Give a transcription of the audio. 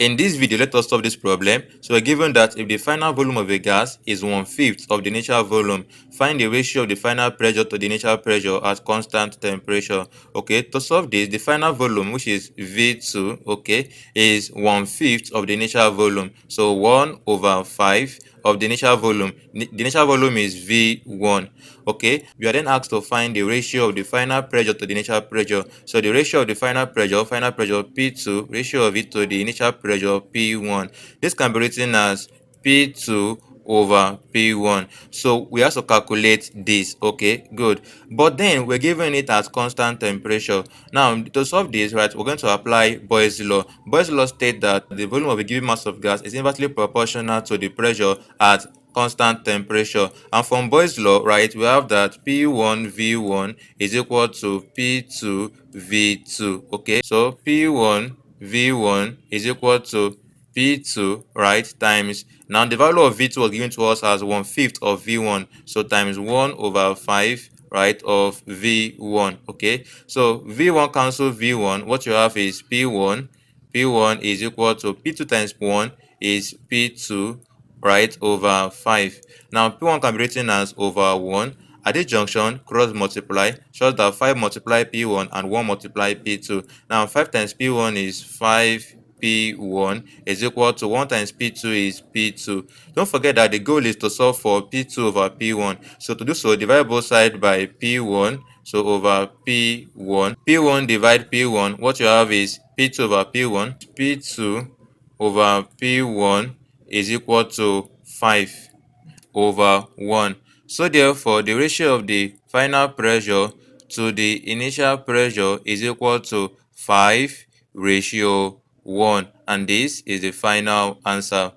In this video, let us solve this problem. So we're given that if the final volume of a gas is 1/5 of the initial volume, find the ratio of the final pressure to the initial pressure at constant temperature. Okay, to solve this, the final volume, which is V2, okay, is 1/5 of the initial volume. So 1/5 of the initial volume. The initial volume is V1. Okay, we are then asked to find the ratio of the final pressure to the initial pressure. So the ratio of the final pressure P2, ratio of it to the initial pressure P1. This can be written as P2 over P1. So we have to calculate this. Okay, good. But then we're given it as constant temperature. Now to solve this, right, we're going to apply Boyle's law. Boyle's law states that the volume of a given mass of gas is inversely proportional to the pressure at constant temperature. And from Boyle's law, right, we have that P1 V1 is equal to P2 V2. Okay, so P1 V1 is equal to P2, right, times, now the value of V2 was given to us as 1/5 of V1, so times 1/5, right, of V1. Okay, so V1 cancel V1, what you have is P1 is equal to P2 times 1 is P2, right, over 5. Now P1 can be written as over 1. At this junction, cross multiply shows that 5 multiply P1 and 1 multiply P2. Now 5 times P1 is 5P1 is equal to 1 times P2 is P2. Don't forget that the goal is to solve for P2 over P1. So to do so, divide both sides by P1. So over P1. P1 divide P1. What you have is P2 over P1. P2 over P1 is equal to 5 over 1. So therefore, the ratio of the final pressure to the initial pressure is equal to 5 ratio 1. And this is the final answer.